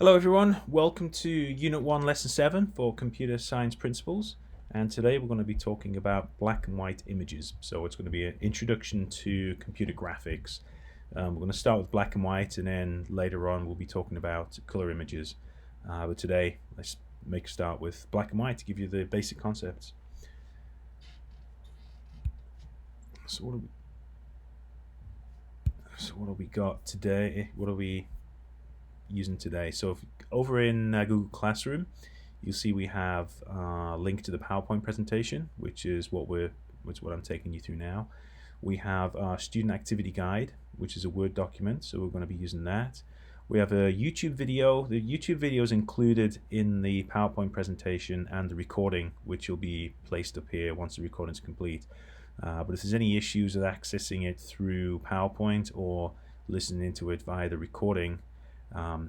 Hello everyone, welcome to Unit 1 Lesson 7 for Computer Science Principles, and today we're going to be talking about black and white images. So it's going to be an introduction to computer graphics. We're going to start with black and white, and then later on we'll be talking about color images. But today let's make a start with black and white to give you the basic concepts. So what have we got today? What are we using today? So over in Google Classroom, you'll see we have a link to the PowerPoint presentation, which is what I'm taking you through now. We have our student activity guide, which is a Word document, so we're going to be using that. We have a YouTube video. The YouTube video is included in the PowerPoint presentation and the recording, which will be placed up here once the recording is complete. But if there's any issues with accessing it through PowerPoint or listening to it via the recording,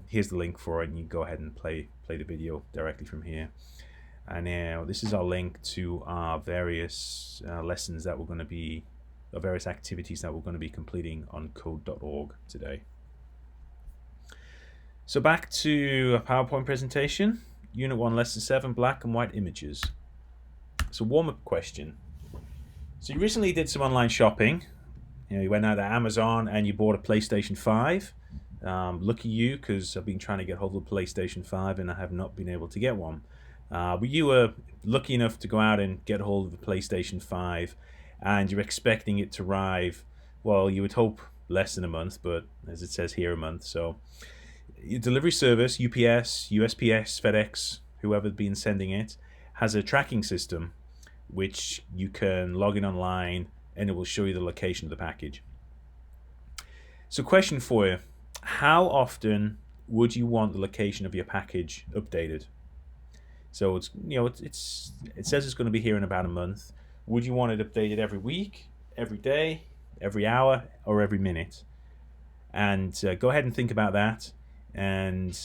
here's the link for it, and you can go ahead and play the video directly from here. And now this is our link to our various lessons that we're going to be, or various activities that we're going to be completing on code.org today. So back to a PowerPoint presentation, Unit 1 Lesson 7, black and white images. So warm-up question. So you recently did some online shopping. You went out to Amazon and you bought a PlayStation 5. Lucky you, because I've been trying to get hold of the PlayStation 5 and I have not been able to get one. But you were lucky enough to go out and get hold of the PlayStation 5, and you're expecting it to arrive, well, you would hope less than a month, but as it says here, a month. So your delivery service, UPS, USPS, FedEx, whoever's been sending it, has a tracking system which you can log in online and it will show you the location of the package. So question for you: how often would you want the location of your package updated? So it says it's going to be here in about a month. Would you want it updated every week, every day, every hour, or every minute? And go ahead and think about that, and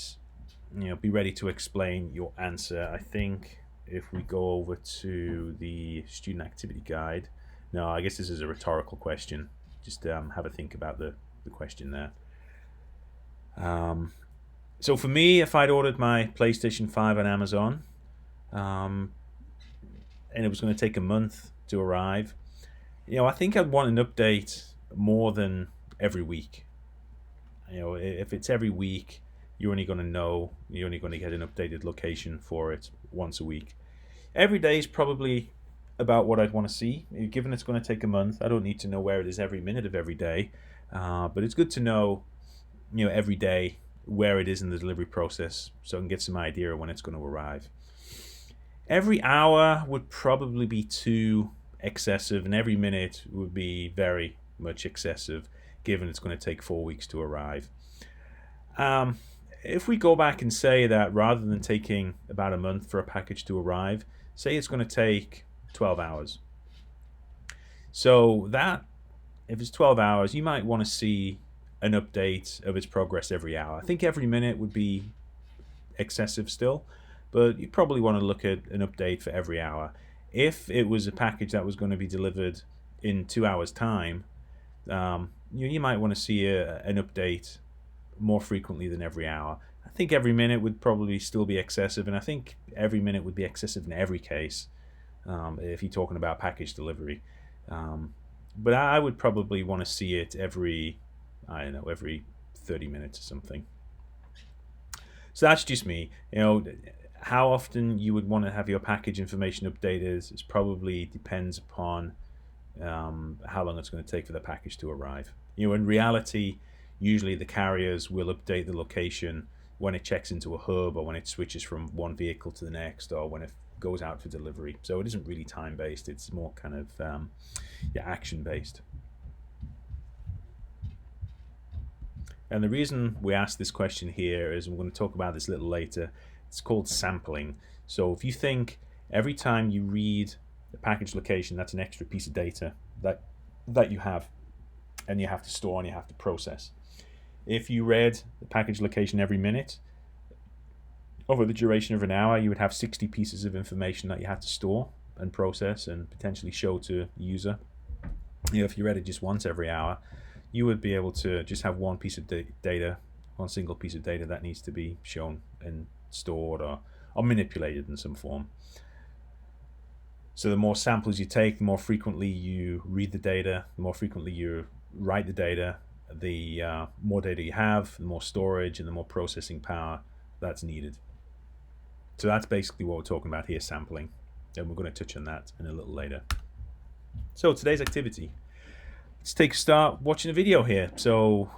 be ready to explain your answer. I think if we go over to the student activity guide, no, I guess this is a rhetorical question. Just have a think about the question there. So for me, if I'd ordered my PlayStation 5 on Amazon, and it was going to take a month to arrive, I think I'd want an update more than every week. If it's every week, you're only going to get an updated location for it once a week. Every day is probably about what I'd want to see. Given it's going to take a month, I don't need to know where it is every minute of every day, but it's good to know, every day where it is in the delivery process, so I can get some idea of when it's going to arrive. Every hour would probably be too excessive, and every minute would be very much excessive, given it's going to take 4 weeks to arrive. If we go back and say that rather than taking about a month for a package to arrive, say it's going to take 12 hours. So that, if it's 12 hours, you might want to see an update of its progress every hour. I think every minute would be excessive still, but you probably want to look at an update for every hour. If it was a package that was going to be delivered in 2 hours' time, you might want to see an update more frequently than every hour. I think every minute would probably still be excessive, and I think every minute would be excessive in every case, if you're talking about package delivery. But I would probably want to see it every 30 minutes or something. So that's just me. How often you would want to have your package information updated is probably depends upon how long it's going to take for the package to arrive. In reality, usually the carriers will update the location when it checks into a hub, or when it switches from one vehicle to the next, or when it goes out for delivery. So it isn't really time-based, it's more kind of action-based. And the reason we asked this question here is, we're going to talk about this a little later, it's called sampling. So if you think every time you read the package location, that's an extra piece of data that you have, and you have to store and you have to process. If you read the package location every minute, over the duration of an hour, you would have 60 pieces of information that you had to store and process and potentially show to the user. If you read it just once every hour, you would be able to just have one piece of data one single piece of data that needs to be shown and stored or manipulated in some form. So the more samples you take, the more frequently you read the data, the more frequently you write the data, the more data you have, the more storage and the more processing power that's needed. So that's basically what we're talking about here, sampling. And we're going to touch on that in a little later. So today's activity. Let's take a start watching a video here. So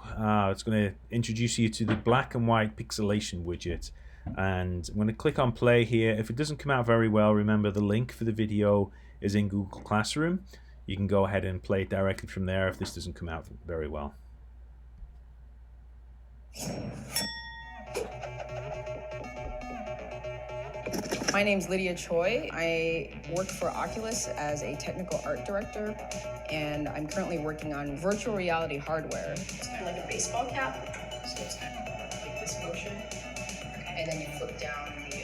it's going to introduce you to the black and white pixelation widget. And I'm going to click on play here. If it doesn't come out very well, remember the link for the video is in Google Classroom. You can go ahead and play it directly from there if this doesn't come out very well. My name's Lydia Choi. I work for Oculus as a technical art director, and I'm currently working on virtual reality hardware. It's kind of like a baseball cap, so it's kind of like this motion, and then you flip down the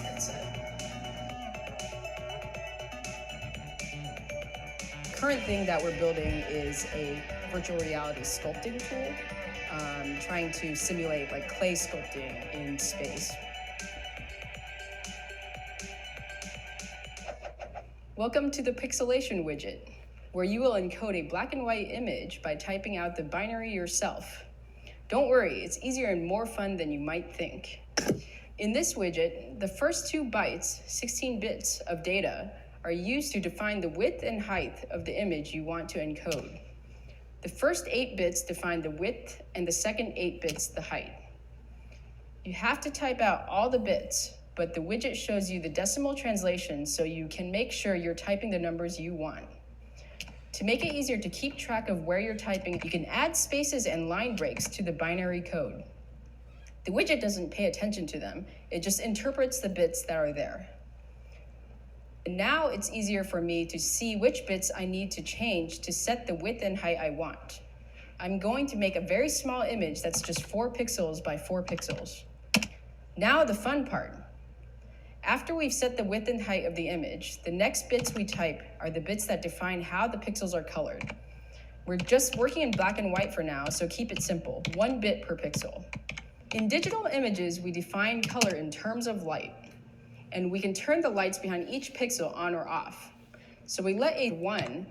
headset. Current thing that we're building is a virtual reality sculpting tool, trying to simulate like clay sculpting in space. Welcome to the pixelation widget, where you will encode a black and white image by typing out the binary yourself. Don't worry, it's easier and more fun than you might think. In this widget, the first 2 bytes, 16 bits of data, are used to define the width and height of the image you want to encode. The first 8 bits define the width and the second 8 bits the height. You have to type out all the bits, but the widget shows you the decimal translation so you can make sure you're typing the numbers you want. To make it easier to keep track of where you're typing, you can add spaces and line breaks to the binary code. The widget doesn't pay attention to them, it just interprets the bits that are there. And now it's easier for me to see which bits I need to change to set the width and height I want. I'm going to make a very small image that's just 4 pixels by 4 pixels. Now the fun part. After we've set the width and height of the image, the next bits we type are the bits that define how the pixels are colored. We're just working in black and white for now, so keep it simple, 1 bit per pixel. In digital images, we define color in terms of light, and we can turn the lights behind each pixel on or off. So we let a 1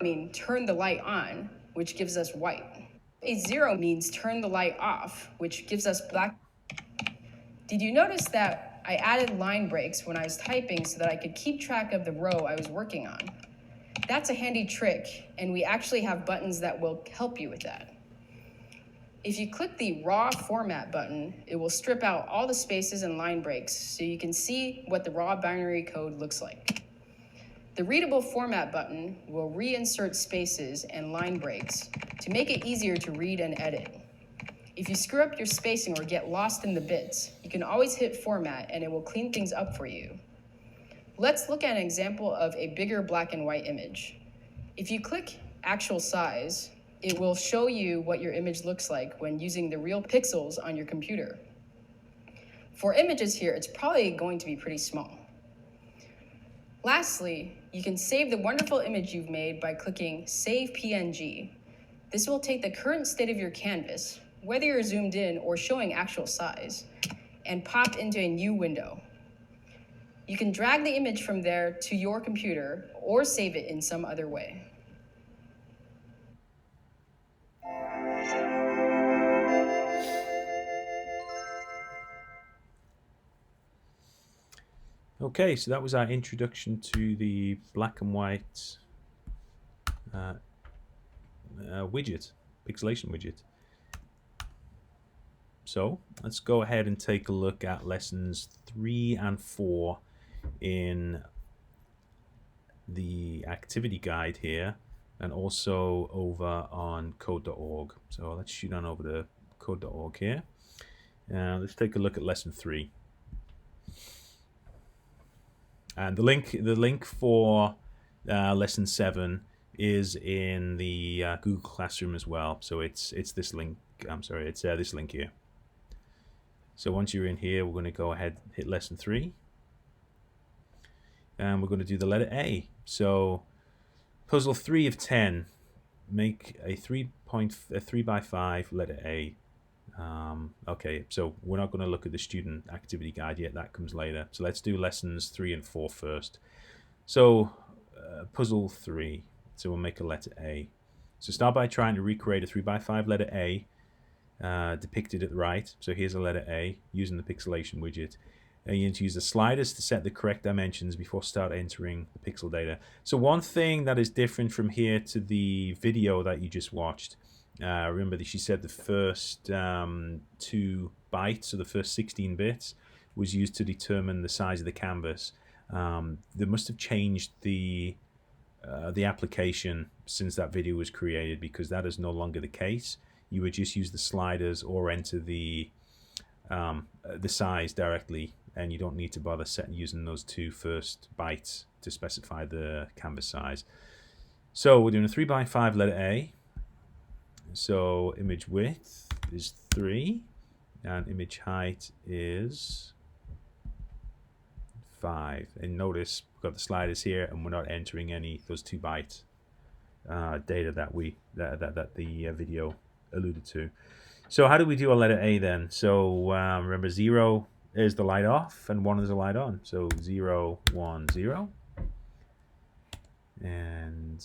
mean turn the light on, which gives us white. A 0 means turn the light off, which gives us black. Did you notice that I added line breaks when I was typing so that I could keep track of the row I was working on? That's a handy trick, and we actually have buttons that will help you with that. If you click the raw format button, it will strip out all the spaces and line breaks so you can see what the raw binary code looks like. The readable format button will reinsert spaces and line breaks to make it easier to read and edit. If you screw up your spacing or get lost in the bits, you can always hit format and it will clean things up for you. Let's look at an example of a bigger black and white image. If you click actual size, it will show you what your image looks like when using the real pixels on your computer. For images here, it's probably going to be pretty small. Lastly, you can save the wonderful image you've made by clicking Save PNG. This will take the current state of your canvas, whether you're zoomed in or showing actual size, and pop into a new window. You can drag the image from there to your computer or save it in some other way. Okay, so that was our introduction to the black and white widget, pixelation widget. So let's go ahead and take a look at lessons 3 and 4 in the activity guide here, and also over on code.org. So let's shoot on over to code.org here. Let's take a look at lesson 3. And the link for lesson 7 is in the Google Classroom as well. So it's this link. I'm sorry, it's this link here. So once you're in here, we're going to go ahead and hit lesson 3. And we're going to do the letter A. So puzzle 3 of 10. Make a 3 by 5 letter A. Okay, so we're not going to look at the student activity guide yet. That comes later. So let's do lessons 3 and 4 first. So puzzle 3. So we'll make a letter A. So start by trying to recreate a 3x5 letter A depicted at the right. So here's a letter A using the pixelation widget. And you need to use the sliders to set the correct dimensions before start entering the pixel data. So one thing that is different from here to the video that you just watched, remember that she said the first 2 bytes, or the first 16 bits, was used to determine the size of the canvas. They must have changed the application since that video was created, because that is no longer the case. You would just use the sliders or enter the size directly, and you don't need to bother using those 2 first bytes to specify the canvas size. So we're doing a 3x5 letter A. So image width is 3 and image height is 5. And notice we've got the sliders here, and we're not entering those 2 byte data that the video alluded to. So how do we do a letter A then? So remember, 0 is the light off and 1 is the light on. So 0, 1, 0. And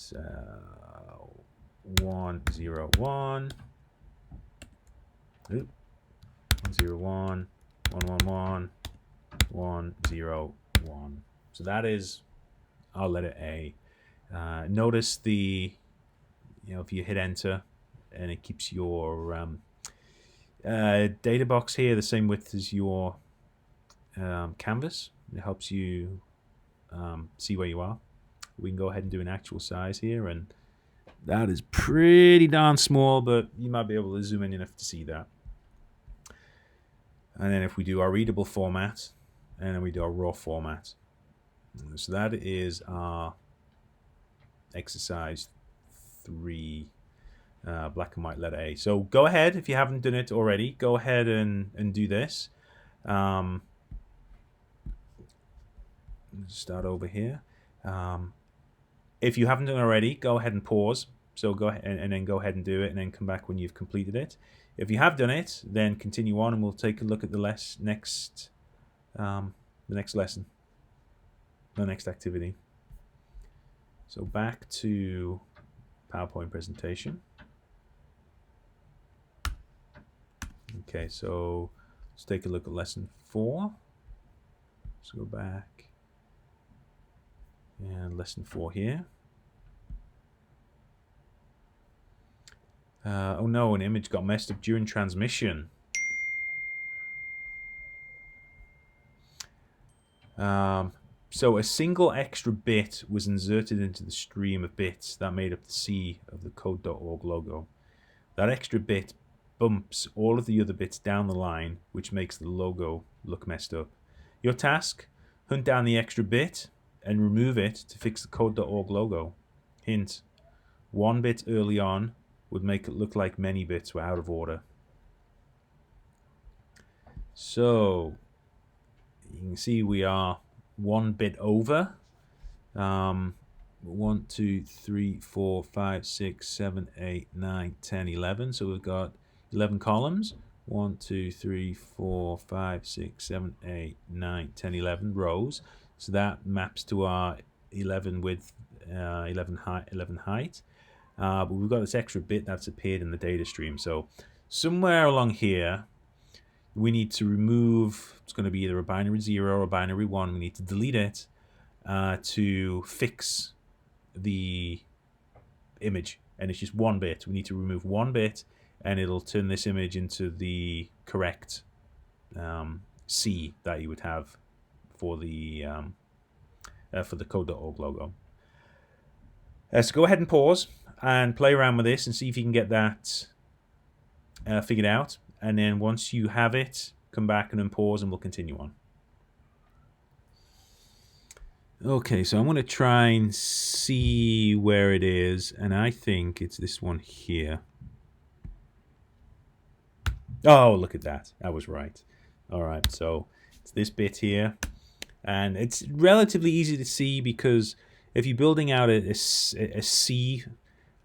1, 0, 1. Oop. 1, 0, 1. 1, 1, 1. 1, 0, 1. So that is our letter A. Notice if you hit enter, and it keeps your data box here the same width as your canvas. It helps you see where you are. We can go ahead and do an actual size here, and that is pretty darn small, but you might be able to zoom in enough to see that. And then if we do our readable format, and then we do our raw format. So that is our exercise 3, black and white letter A. So go ahead, if you haven't done it already, go ahead and do this. Start over here. If you haven't done it already, go ahead and pause. So go ahead and then go ahead and do it, and then come back when you've completed it. If you have done it, then continue on, and we'll take a look at the next lesson, the next activity. So back to PowerPoint presentation. Okay, so let's take a look at lesson 4. Let's go back, and lesson 4 here. Oh no, an image got messed up during transmission. So a single extra bit was inserted into the stream of bits that made up the C of the code.org logo. That extra bit bumps all of the other bits down the line, which makes the logo look messed up. Your task: hunt down the extra bit and remove it to fix the code.org logo. Hint: 1 bit early on would make it look like many bits were out of order. So you can see we are 1 bit over. 1, 2, 3, 4, 5, 6, 7, 8, 9, 10, 11. So we've got 11 columns. 1, 2, 3, 4, 5, 6, 7, 8, 9, 10, 11 rows. So that maps to our 11 width, 11 height. But we've got this extra bit that's appeared in the data stream. So somewhere along here, we need to remove, it's going to be either a binary 0 or a binary 1. We need to delete it to fix the image. And it's just 1 bit. We need to remove 1 bit, and it'll turn this image into the correct C that you would have for the code.org logo. So go ahead and pause and play around with this and see if you can get that figured out. And then once you have it, come back and unpause, and we'll continue on. Okay, so I'm going to try and see where it is, and I think it's this one here. Oh, look at that. I was right. All right, so it's this bit here, and it's relatively easy to see because if you're building out a C,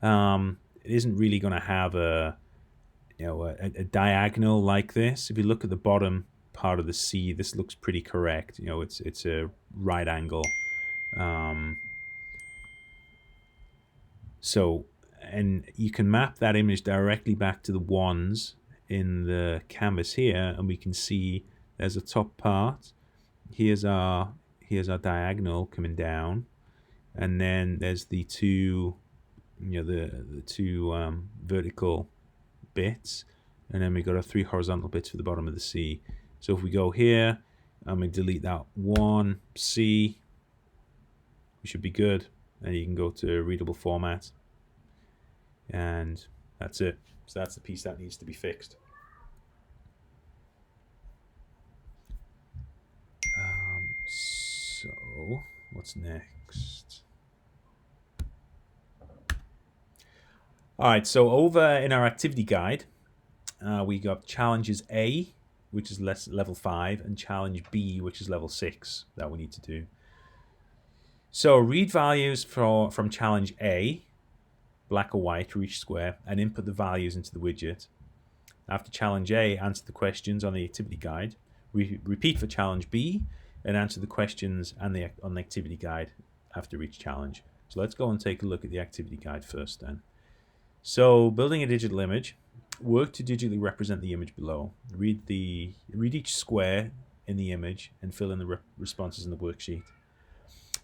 it isn't really going to have a diagonal like this. If you look at the bottom part of the C, this looks pretty correct. It's a right angle. So, and you can map that image directly back to the ones in the canvas here, and we can see there's a top part. Here's our diagonal coming down, and then there's the two, the two vertical bits, and then we got our 3 horizontal bits for the bottom of the C. So if we go here and we delete that one C, we should be good, and you can go to readable format, and that's it. So that's the piece that needs to be fixed. So what's next? All right, so over in our activity guide, we got challenges A, which is level 5, and challenge B, which is level 6 that we need to do. So read values from challenge A, black or white for each square, and input the values into the widget. After challenge A, answer the questions on the activity guide. Repeat for challenge B, and answer the questions on the activity guide after each challenge. So let's go and take a look at the activity guide first then. So building a digital image, work to digitally represent the image below. Read each square in the image and fill in the responses in the worksheet.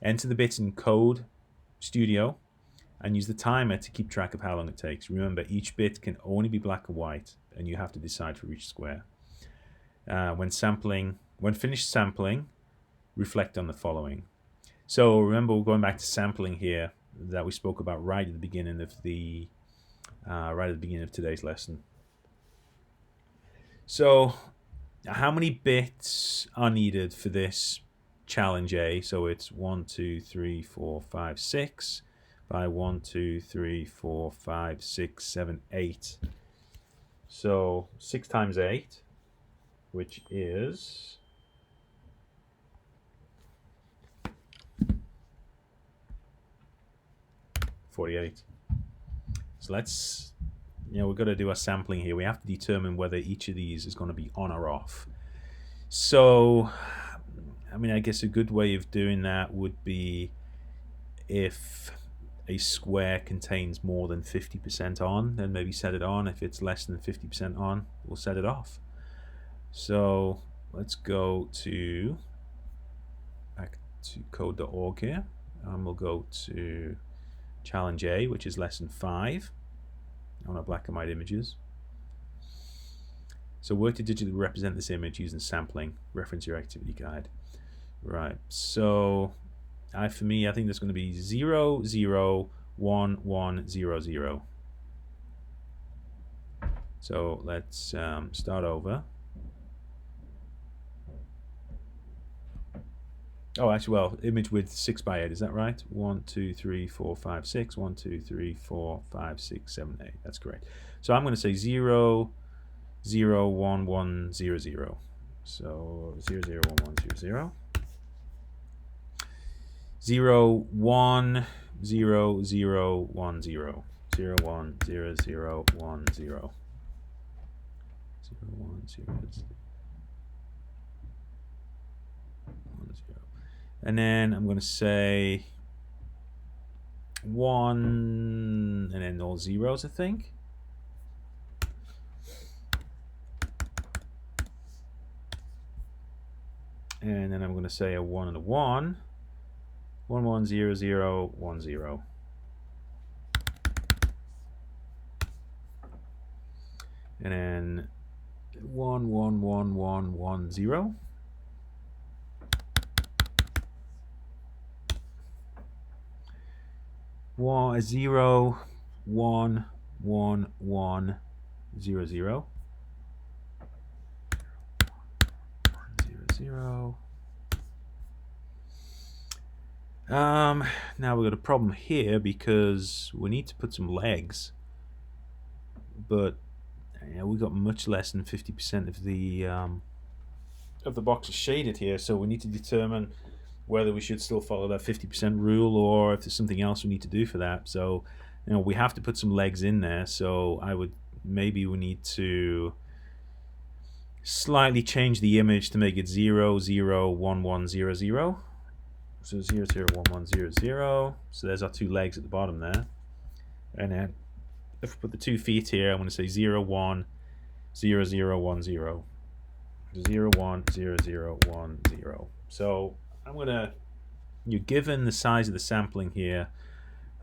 Enter the bits in Code Studio and use the timer to keep track of how long it takes. Remember, each bit can only be black or white, and you have to decide for each square. When finished sampling, reflect on the following. So remember, we're going back to sampling here that we spoke about right at the beginning of today's lesson. So how many bits are needed for this challenge A? So it's 1, 2, 3, 4, 5, 6 by 1, 2, 3, 4, 5, 6, 7, 8. So 6 times 8, which is 48. So let's, we've got to do a sampling here. We have to determine whether each of these is going to be on or off. So, I guess a good way of doing that would be if a square contains more than 50% on, then maybe set it on. If it's less than 50% on, we'll set it off. So let's go back to code.org here, and we'll go to challenge A, which is lesson 5 on our black and white images. So work to digitally represent this image using sampling. Reference your activity guide. Right, so for me, I think there's going to be 0, 0, 1, 1, 0, 0. So let's start over. Oh, actually, well, image width 6 by 8, is that right? 1, 2, 3, 4, 5, 6. 1, 2, 3, 4, 5, 6, 7, 8. That's correct. So I'm going to say 0, 0, 1, 1, 0, 0. So 0, 0, 1, 1, 0, 0. 0, 1, 0, 0, 1, 0. 0, 1, 0, 0, 1, 0. 0, 1, 0, 1, 0. And then I'm going to say 1, and then all zeros, I think. And then I'm going to say a 1 and a 1. 1, 1, 0, 0, 1, 0. And then 1, 1, 1, 1, 1, 0. 1, 0, 1, 1, 1, 0, 0. 0, 0. Now we've got a problem here because we need to put some legs, but we've got much less than 50% of the box is shaded here, so we need to determine whether we should still follow that 50% rule or if there's something else we need to do for that. So we have to put some legs in there, so I would maybe we need to slightly change the image to make it 0, 0, 1, 1, 0, 0. So 0, 0, 1, 1, 0, 0. So there's our two legs at the bottom there. And then if we put the 2 feet here, I'm going to say 0, 1, 0, 0, 1, 0. 0, 1, 0, 0, 1, 0. So I'm going to, given the size of the sampling here,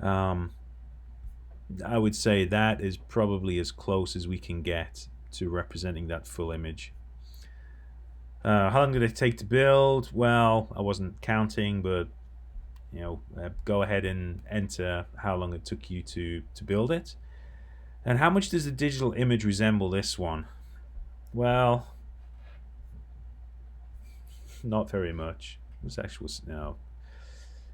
I would say that is probably as close as we can get to representing that full image. How long did it take to build? Well, I wasn't counting, but go ahead and enter how long it took you to build it. And how much does the digital image resemble this one? Well, not very much.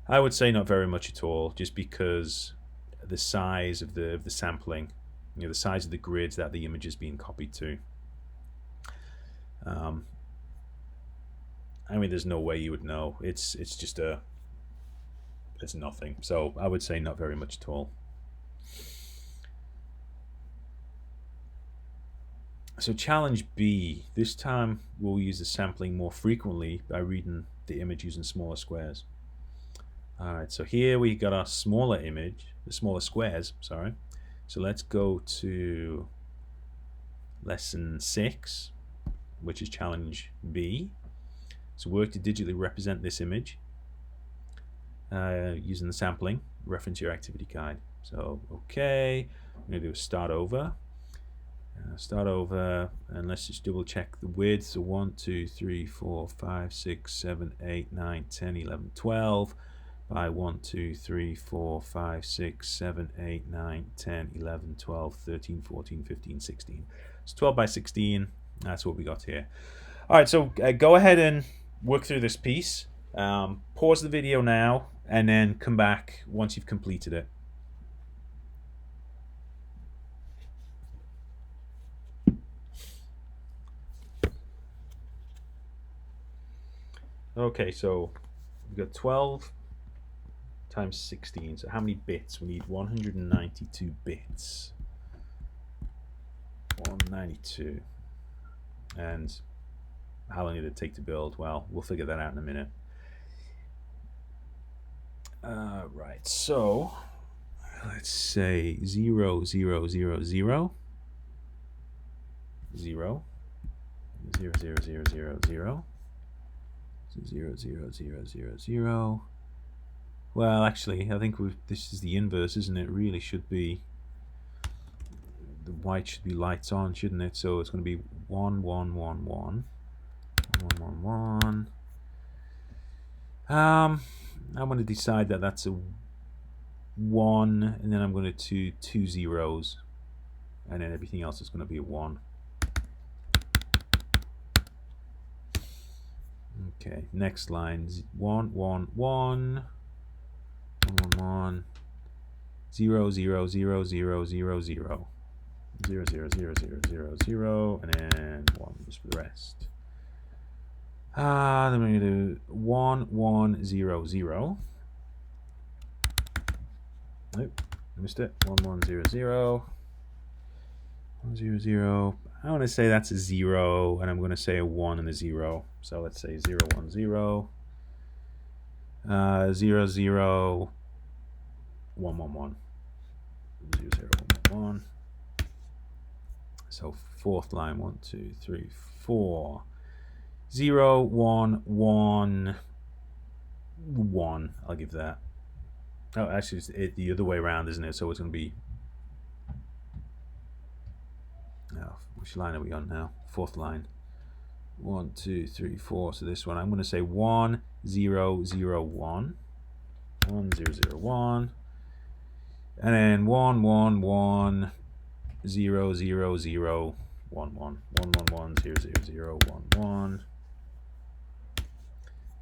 I would say not very much at all, just because the size of the sampling, the size of the grids that the image is being copied to. I mean, there's no way you would know. It's nothing. So I would say not very much at all. So challenge B. This time we'll use the sampling more frequently by reading the image using smaller squares. All right, so here we got our smaller image, the smaller squares, sorry. So let's go to lesson 6, which is challenge B. So work to digitally represent this image using the sampling. Reference your activity guide. So, okay, I'm going to do a start over. And let's just double check the width. So 1, 2, 3, 4, 5, 6, 7, 8, 9, 10, 11, 12. By 1, 2, 3, 4, 5, 6, 7, 8, 9, 10, 11, 12, 13, 14, 15, 16. So 12 by 16, that's what we got here. All right, so go ahead and work through this piece. Pause the video now, and then come back once you've completed it. Okay, so we've got 12 times 16. So how many bits? We need 192 bits. 192. And how long did it take to build? Well, we'll figure that out in a minute. Right, so let's say 0, 0, 0, 0, 0, 0, 0, 0, 0, 0, 0. So 0, 0, 0, 0, 0. Well, actually, I think this is the inverse, isn't it? It really should be, the white should be lights on, shouldn't it? So it's going to be 1, 1, 1, 1, 1, 1, 1. I'm going to decide that that's a 1, and then I'm going to do 2 zeros, and then everything else is going to be a 1. Okay, next line, 1, 1, 1, 1, 1, 0, 0, 0, 0, 0, 0, 0, 0, 0, 0, 0, 0, and then 1 just for the rest. Then we're going to do 1, 1, 0, 0. Nope, I missed it. 1, 1, 0, 0. 1, 0, 0. I want to say that's a 0, and I'm going to say a 1 and a 0. So let's say 0, 1, 0. 0, 0, 1, 1, 1. 0, 0, 1, 1, 1. So fourth line, 1, 2, 3, 4. 0, 1, 1, 1. I'll give that. Oh, actually, it's the other way around, isn't it? So it's going to be. Oh, which line are we on now? Fourth line. 1, 2, 3, 4. So this one, I'm going to say 1, 0, 0, 1. 1, 0, 0, 1. And then 1, 1, 1, 0, 0, 0, 1, 1. 1, 1, 1, 0, 0, 0, 1, 1.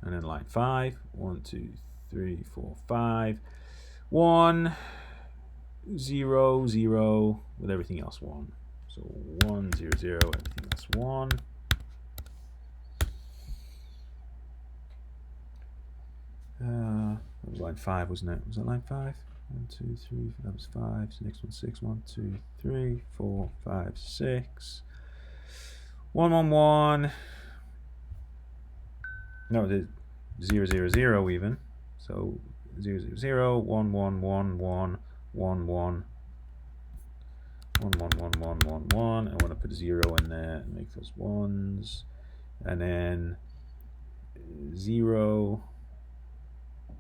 And then line 5. 1, 2, 3, 4, 5. 1, 0, 0, with everything else 1. So 1, 0, 0, everything else 1. That was line 5, wasn't it? Was that line 5? 1, 2, 3, that was 5. So next one's 6. 1, 2, 3, 4, 5, 6. 1, 1, 1. No, it is 0, 0, 0 even. So 0, 0, 0, 1, 1, 1, 1, 1, 1. 1, 1, 1, 1, 1, 1. I want to put a 0 in there and make those ones. And then 0,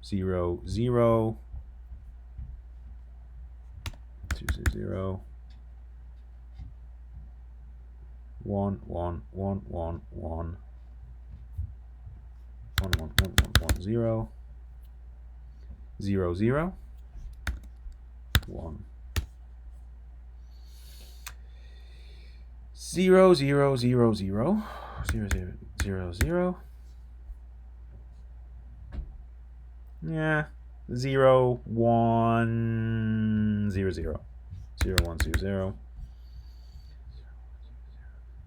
0, 0. 2, 0, 1, 1, 1, 1, 1. 1, 1, 1, 1, 1, 0. 0, 0. 1. 0, 0, 0, 0. 0, 0, 0, 0. Yeah. 0, 1, 0, 0. 0, 1, 0, 0.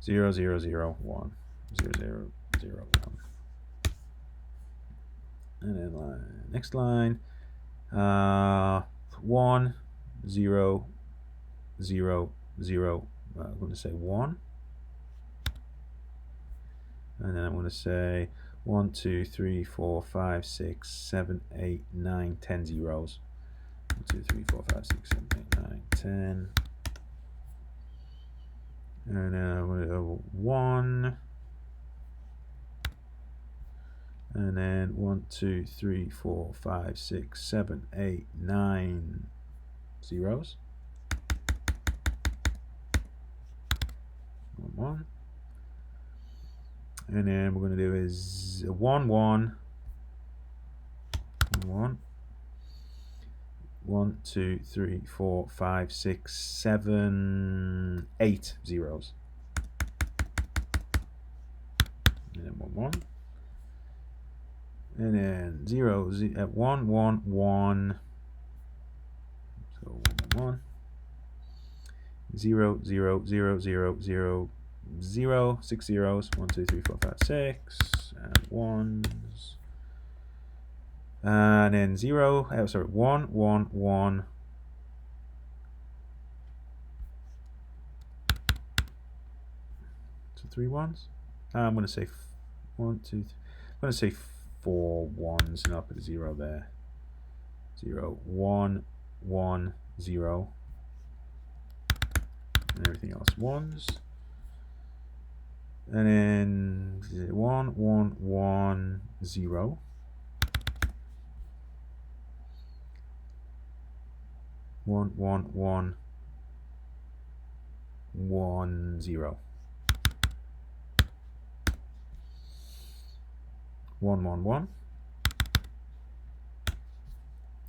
0, 0, 0, 1. 0, 0, 0, 1. And then next line. 1, 0, 0, 0. I'm going to say 1. And then I'm going to say 1, 2, 3, 4, 5, 6, 7, 8, 9, 10 zeros. 1, 2, 3, 4, 5, 6, 7, 8, 9, 10. And then I'm going to go 1. And then 1, 2, 3, 4, 5, 6, 7, 8, 9 zeros. 1, 1. And then we're going to do is 1, 1. 1. 1, 2, 3, 4, 5, 6, 7, 8 zeros. And then 1, 1. And then 0, 1, 1, 1. So 1, 1. 0, 0, 0, 0, 0, 0. 6 zeros. 1, 2, 3, 4, 5, 6. And ones. And then 0. Oh, sorry. 1, 1, 1. So 3 ones. I'm going to say 1, 2, 3. I'm going to say 4 ones, and I'll put a 0 there. 0, 1, 1, 0. And everything else ones. And then 1, 1, 1, 0. 1, 1, 1, 1, 0. 1, 1, 1.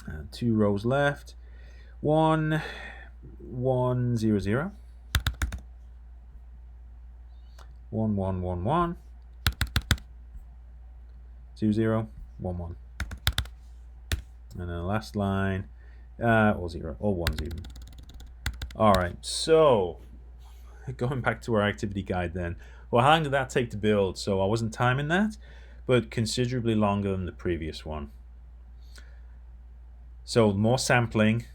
And 2 rows left. 1, 1, 0, 0. 1, 1, 1, 1. 2, 0, 1, 1. And then the last line, all 0, all 1s even. All right, so going back to our activity guide then. Well, how long did that take to build? So I wasn't timing that, but considerably longer than the previous one. So more sampling,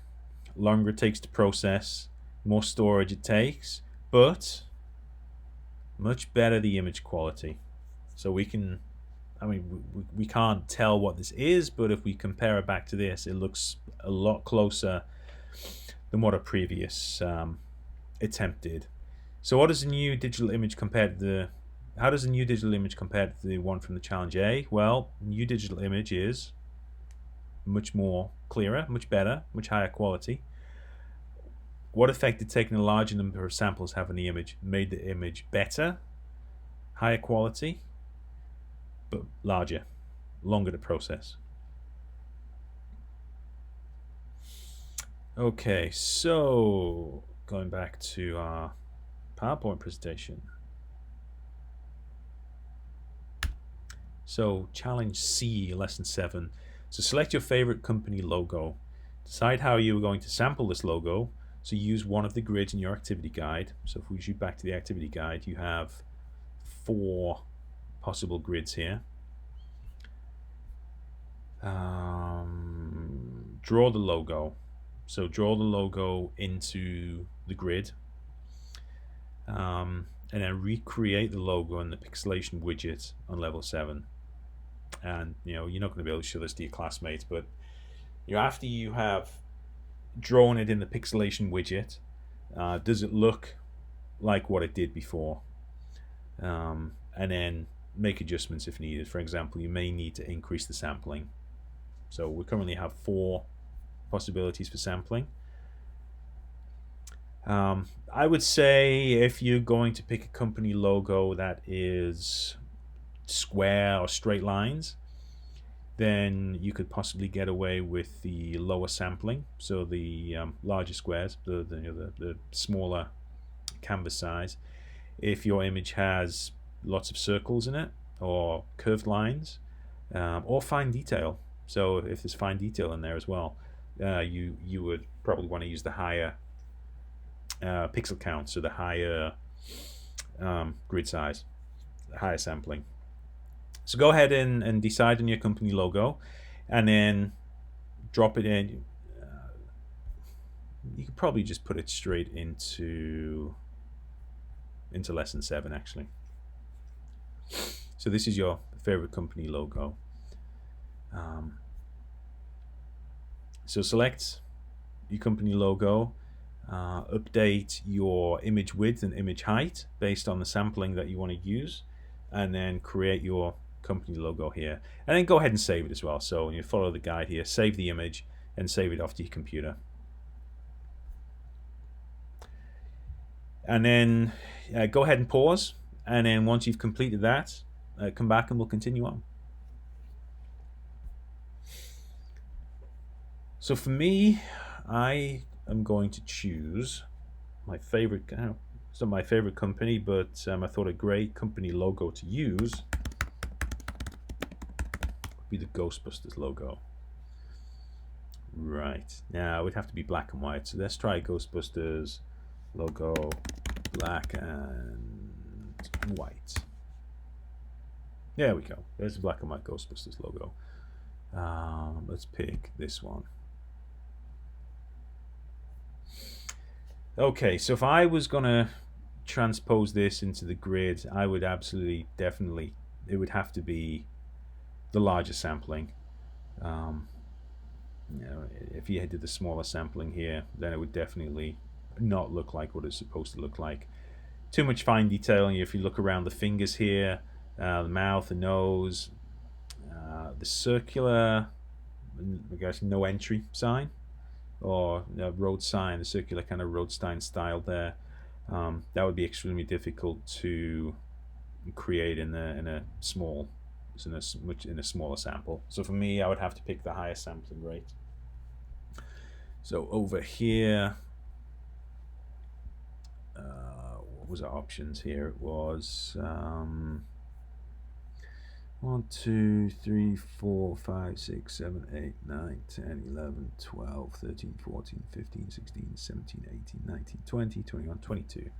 longer it takes to process, more storage it takes, but much better the image quality. So we can, I mean, we can't tell what this is, but if we compare it back to this, it looks a lot closer than what a previous attempt did. So what does the new digital image compare to the, how does the new digital image compare to the one from the challenge A? Well, new digital image is much more clearer, much better, much higher quality. What effect did taking a larger number of samples have on the image? Made the image better, higher quality, but larger, longer to process. Okay, so going back to our PowerPoint presentation. So challenge C, lesson 7. So select your favorite company logo. Decide how you are going to sample this logo. So use one of the grids in your activity guide. So if we shoot back to the activity guide, you have 4 possible grids here. Draw the logo. So draw the logo into the grid, and then recreate the logo in the pixelation widget on level 7. And you're not going to be able to show this to your classmates, but after you have drawn it in the pixelation widget, does it look like what it did before? And then make adjustments if needed. For example, you may need to increase the sampling. So we currently have 4 possibilities for sampling. I would say if you're going to pick a company logo that is square or straight lines, then you could possibly get away with the lower sampling. So the larger squares, the smaller canvas size. If your image has lots of circles in it, or curved lines, or fine detail. So if there's fine detail in there as well, you would probably want to use the higher pixel count, so the higher grid size, the higher sampling. So go ahead and decide on your company logo, and then drop it in. You could probably just put it straight into lesson 7, actually. So this is your favorite company logo. So select your company logo, update your image width and image height based on the sampling that you want to use, and then create your company logo here, and then go ahead and save it as well. So you follow the guide here, save the image and save it off to your computer, and then go ahead and pause, and then once you've completed that, come back and we'll continue on. So for me, I am going to choose my favorite, it's not my favorite company, but I thought a great company logo to use would be the Ghostbusters logo. Right, now it would have to be black and white, so let's try Ghostbusters logo, black and white. There we go, there's the black and white Ghostbusters logo. Let's pick this one. Okay, so if I was gonna transpose this into the grid, I would definitely, it would have to be the larger sampling. If you did the smaller sampling here, then it would definitely not look like what it's supposed to look like. Too much fine detailing. If you look around the fingers here, the mouth, the nose, the circular, I guess, no entry sign, or road sign, the circular kind of road sign style there, that would be extremely difficult to create in a smaller sample. So for me, I would have to pick the highest sampling rate. So over here, what was our options here? It was 1, 2, 3, 4, 5, 6, 7, 8, 9, 10, 11, 12, 13, 14, 15, 16, 17, 18, 19, 20, 21, 22.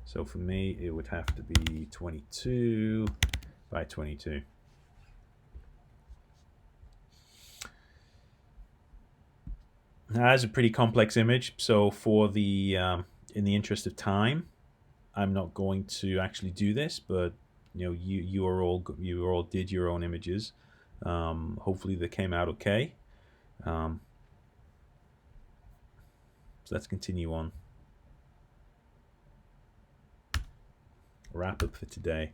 So for me, it would have to be 22 by 22. Now, that's a pretty complex image, so for the in the interest of time, I'm not going to actually do this, but you all did your own images. Hopefully they came out okay. So let's continue on. Wrap up for today.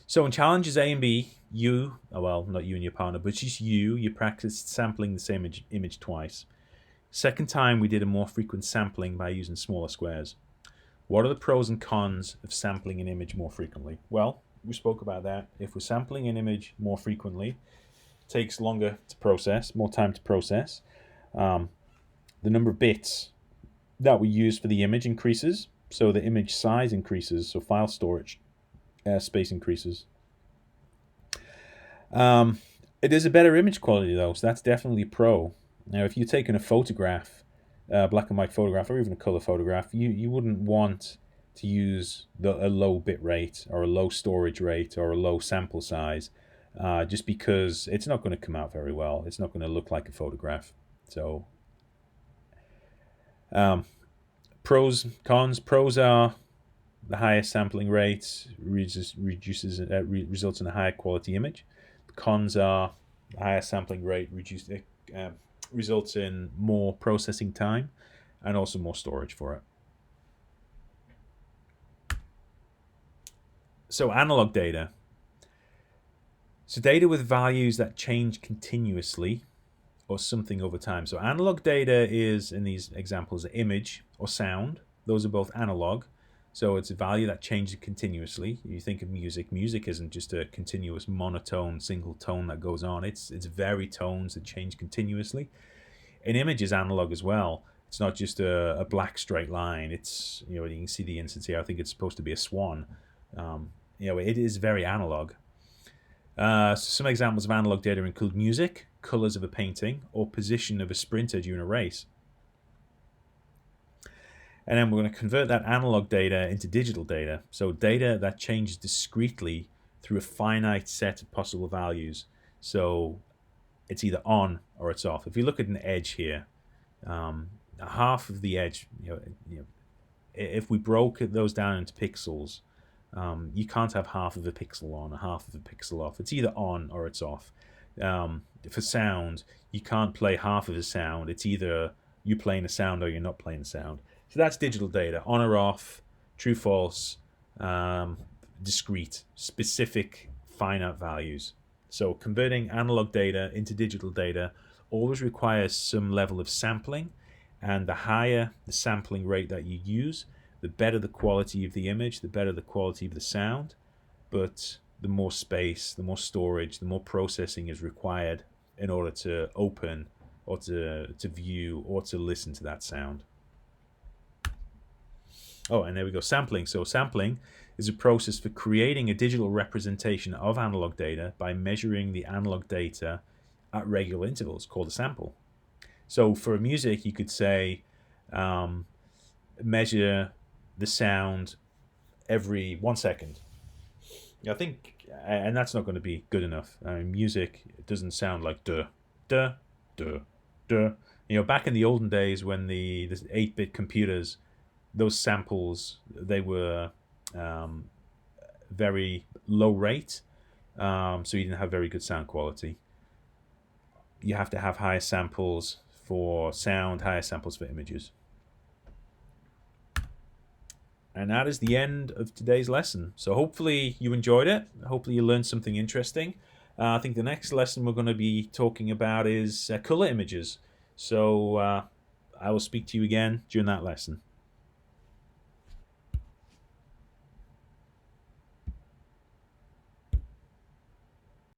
So in challenges A and B, well, not you and your partner, but just you practiced sampling the same image twice. Second time, we did a more frequent sampling by using smaller squares. What are the pros and cons of sampling an image more frequently? Well, we spoke about that. If we're sampling an image more frequently, it takes longer to process, more time to process. The number of bits that we use for the image increases, so the image size increases, so file storage space increases. It is a better image quality though, so that's definitely a pro. Now, if you're taking a photograph, black and white photograph, or even a color photograph, you wouldn't want to use a low bit rate or a low storage rate or a low sample size, just because it's not going to come out very well. It's not going to look like a photograph. So Pros, cons. Pros are the highest sampling rate results in a higher quality image. The cons are the higher sampling rate results in more processing time and also more storage for it. So analog data. So data with values that change continuously or something over time. So analog data is, in these examples, an image or sound. Those are both analog. So it's a value that changes continuously. You think of music. Music isn't just a continuous monotone, single tone that goes on. It's varied tones that change continuously. An image is analog as well. It's not just a black straight line. It's, you can see the instance here. I think it's supposed to be a swan. It is very analog. So some examples of analog data include music, colors of a painting, or position of a sprinter during a race. And then we're going to convert that analog data into digital data. So data that changes discretely through a finite set of possible values. So it's either on or it's off. If you look at an edge here, half of the edge, if we broke those down into pixels, you can't have half of a pixel on or half of a pixel off. It's either on or it's off. For sound, you can't play half of a sound. It's either you're playing a sound or you're not playing a sound. So that's digital data, on or off, true, false, discrete, specific, finite values. So converting analog data into digital data always requires some level of sampling, and the higher the sampling rate that you use, the better the quality of the image, the better the quality of the sound, but the more space, the more storage, the more processing is required in order to open or to view or to listen to that sound. Oh, and there we go, sampling. So sampling is a process for creating a digital representation of analog data by measuring the analog data at regular intervals, called a sample. So for music, you could say measure the sound every 1 second. I think, and that's not going to be good enough. Music, it doesn't sound like duh, duh, duh, duh. Back in the olden days when the 8-bit computers, those samples, they were very low rate, so you didn't have very good sound quality. You have to have higher samples for sound, higher samples for images. And that is the end of today's lesson. So hopefully you enjoyed it. Hopefully you learned something interesting. I think the next lesson we're going to be talking about is color images. So I will speak to you again during that lesson.